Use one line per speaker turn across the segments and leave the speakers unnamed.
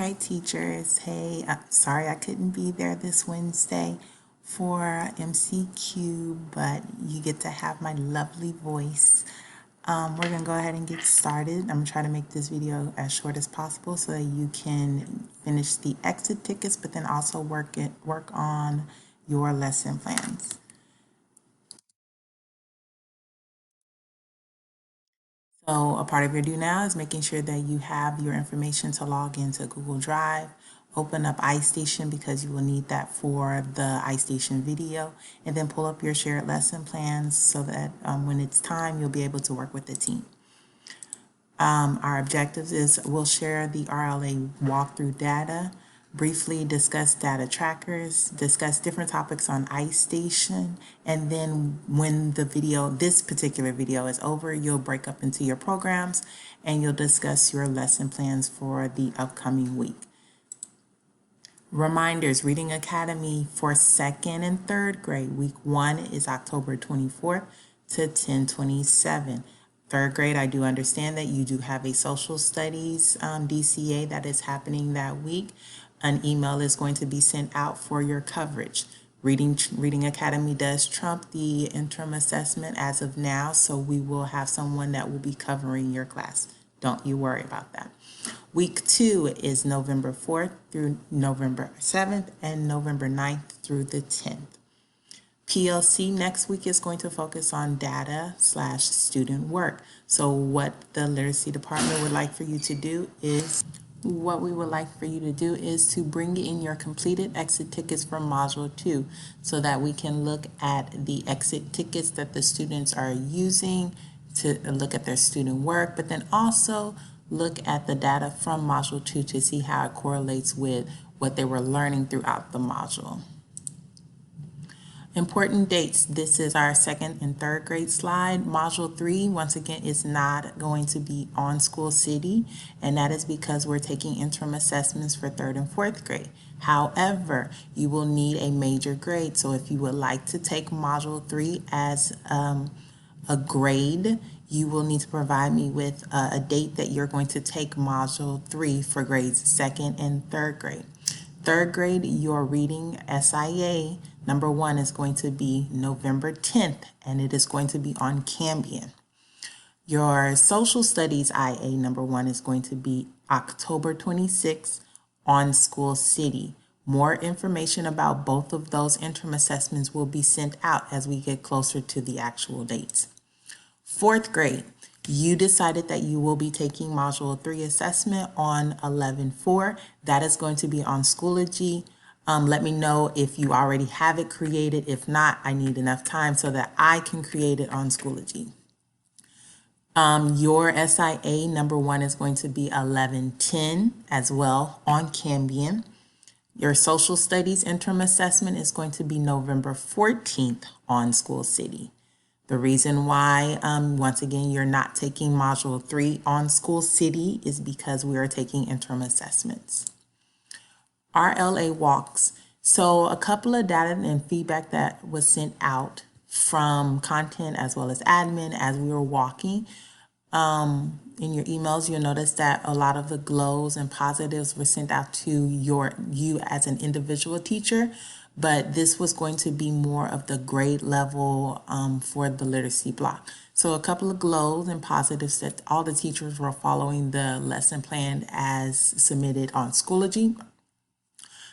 right, teachers. Hey, sorry I couldn't be there this Wednesday for MCQ, but you get to have my lovely voice. We're going to go ahead and get started. I'm going to try to make this video as short as possible so that you can finish the exit tickets, but then also work on your lesson plans. So a part of your do now is making sure that you have your information to log into Google Drive. Open up iStation because you will need that for the iStation video, and then pull up your shared lesson plans so that when it's time, you'll be able to work with the team. Our objectives is we'll share the RLA walkthrough data, briefly discuss data trackers, discuss different topics on iStation, and then when this particular video is over, you'll break up into your programs and you'll discuss your lesson plans for the upcoming week. Reminders, Reading Academy for 2nd and 3rd grade. Week 1 is October 24th to 10/27. 3rd grade, I do understand that you do have a social studies DCA that is happening that week. An email is going to be sent out for your coverage. Reading Academy does trump the interim assessment as of now, so we will have someone that will be covering your class. Don't you worry about that. Week 2 is November 4th through November 7th and November 9th through the 10th. PLC next week is going to focus on data/student work. So what the literacy department would like for you to do is to bring in your completed exit tickets from Module 2 so that we can look at the exit tickets that the students are using to look at their student work, but then also look at the data from Module 2 to see how it correlates with what they were learning throughout the module. Important dates. This is our 2nd and 3rd grade slide. Module 3, once again, is not going to be on School City, and that is because we're taking interim assessments for 3rd and 4th grade. However, you will need a major grade, so if you would like to take Module 3 as a grade, you will need to provide me with a date that you're going to take Module 3 for grades 2nd and 3rd grade. 3rd grade, your reading SIA number 1 is going to be November 10th, and it is going to be on Cambian. Your social studies IA number 1 is going to be October 26th on School City. More information about both of those interim assessments will be sent out as we get closer to the actual dates. 4th grade, you decided that you will be taking Module 3 assessment on 11/4. That is going to be on Schoology. Let me know if you already have it created. If not, I need enough time so that I can create it on Schoology. Your SIA number 1 is going to be 11/10 as well on Cambian. Your social studies interim assessment is going to be November 14th on School City. The reason why, once again, you're not taking Module 3 on School City is because we are taking interim assessments. RLA walks. So a couple of data and feedback that was sent out from content as well as admin as we were walking. In your emails, you'll notice that a lot of the glows and positives were sent out to you as an individual teacher, but this was going to be more of the grade level for the literacy block. So a couple of glows and positives that all the teachers were following the lesson plan as submitted on Schoology.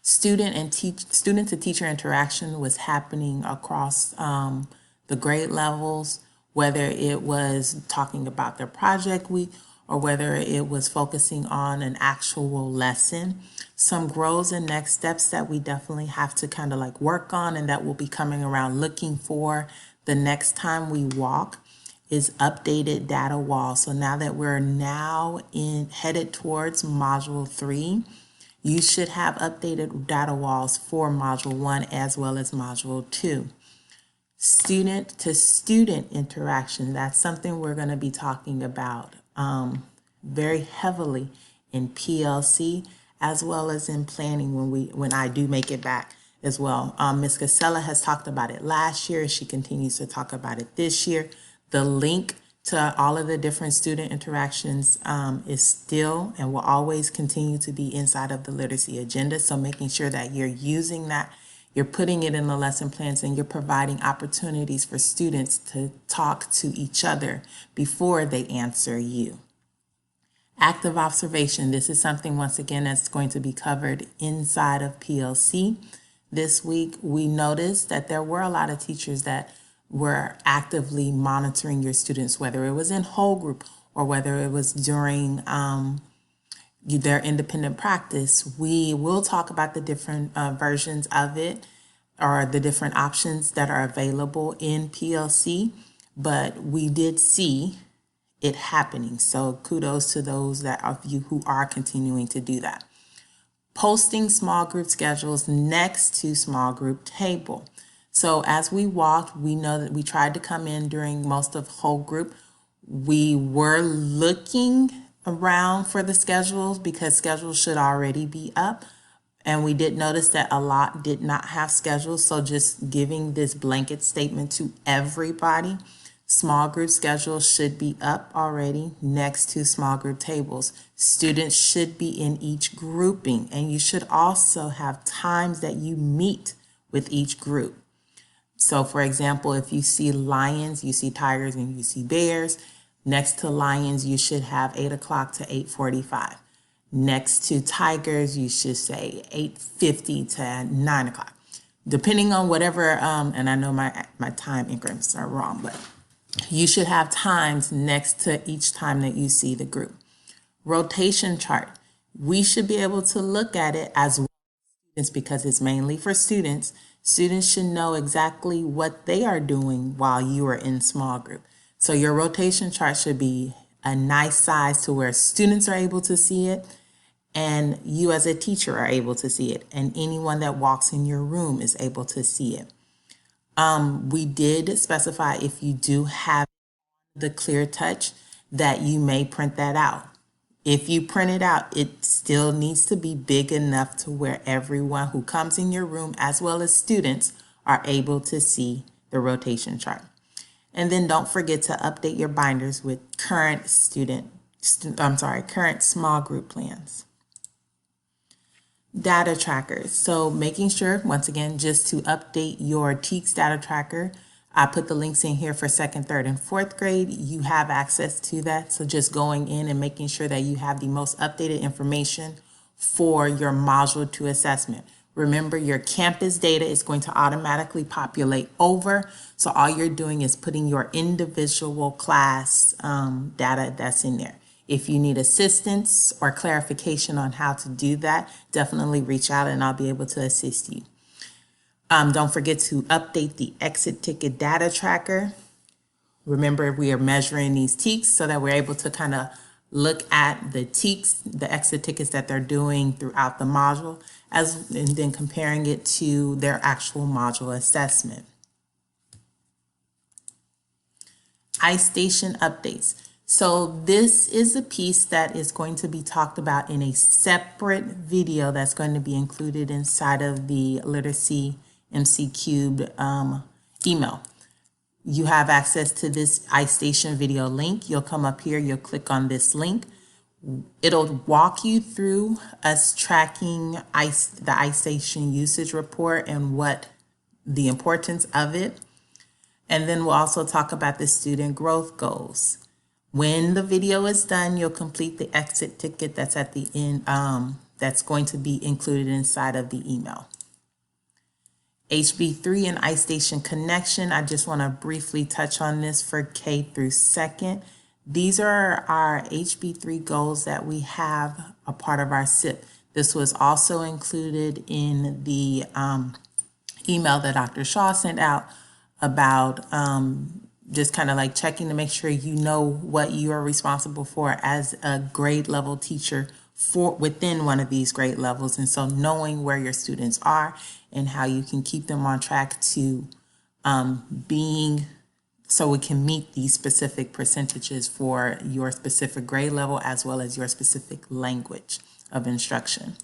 Student to teacher interaction was happening across the grade levels, whether it was talking about their project week or whether it was focusing on an actual lesson. Some growths and next steps that we definitely have to kind of like work on and that we'll be coming around looking for the next time we walk is updated data walls. So now that we're headed towards Module 3, you should have updated data walls for Module 1 as well as Module 2. Student to student interaction, that's something we're going to be talking about very heavily in PLC as well as in planning when I do make it back as well. Ms. Casella has talked about it last year. She continues to talk about it this year. The link to all of the different student interactions is still and will always continue to be inside of the literacy agenda. So making sure that you're using that, you're putting it in the lesson plans, and you're providing opportunities for students to talk to each other before they answer you. Active observation. This is something, once again, that's going to be covered inside of PLC. This week, we noticed that there were a lot of teachers that were actively monitoring your students, whether it was in whole group or whether it was during their independent practice. We will talk about the different versions of it, or the different options that are available in PLC, but we did see it happening. So kudos to those of you who are continuing to do that. Posting small group schedules next to small group table. So as we walked, we know that we tried to come in during most of whole group. We were looking around for the schedules because schedules should already be up. And we did notice that a lot did not have schedules. So just giving this blanket statement to everybody, small group schedules should be up already next to small group tables. Students should be in each grouping, and you should also have times that you meet with each group. So for example, if you see lions, you see tigers, and you see bears, next to lions, you should have 8 o'clock to 8:45. Next to tigers, you should say 8:50 to 9 o'clock, depending on whatever, and I know my time increments are wrong, but you should have times next to each time that you see the group. Rotation chart. We should be able to look at it as well as students, because it's mainly for students. Students should know exactly what they are doing while you are in small group. So your rotation chart should be a nice size to where students are able to see it, and you as a teacher are able to see it, and anyone that walks in your room is able to see it. We did specify, if you do have the Clear Touch, that you may print that out. If you print it out, it still needs to be big enough to where everyone who comes in your room, as well as students, are able to see the rotation chart. And then don't forget to update your binders with current current small group plans. Data trackers. So making sure, once again, just to update your TEKS data tracker. I put the links in here for 2nd, 3rd, and 4th grade. You have access to that. So just going in and making sure that you have the most updated information for your Module 2 assessment. Remember, your campus data is going to automatically populate over. So all you're doing is putting your individual class data that's in there. If you need assistance or clarification on how to do that, definitely reach out and I'll be able to assist you. Don't forget to update the exit ticket data tracker. Remember, we are measuring these TEKS so that we're able to kind of look at the TEKS, the exit tickets that they're doing throughout the module, and then comparing it to their actual module assessment. iStation updates. So this is a piece that is going to be talked about in a separate video that's going to be included inside of the Literacy MC Cubed email. You have access to this iStation video link. You'll come up here, you'll click on this link. It'll walk you through us tracking the iStation usage report and what the importance of it. And then we'll also talk about the student growth goals. When the video is done, you'll complete the exit ticket that's at the end, that's going to be included inside of the email. HB3 and iStation connection. I just want to briefly touch on this for K through 2nd. These are our HB3 goals that we have a part of our SIP. This was also included in the email that Dr. Shaw sent out about just kind of like checking to make sure you know what you are responsible for as a grade level teacher for within one of these grade levels. And so knowing where your students are and how you can keep them on track to so we can meet these specific percentages for your specific grade level as well as your specific language of instruction.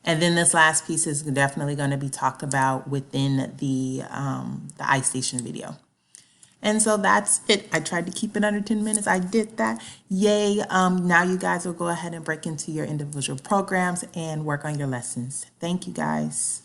And then this last piece is definitely going to be talked about within the iStation video. And so that's it. I tried to keep it under 10 minutes. I did that. Yay. Now you guys will go ahead and break into your individual programs and work on your lessons. Thank you guys.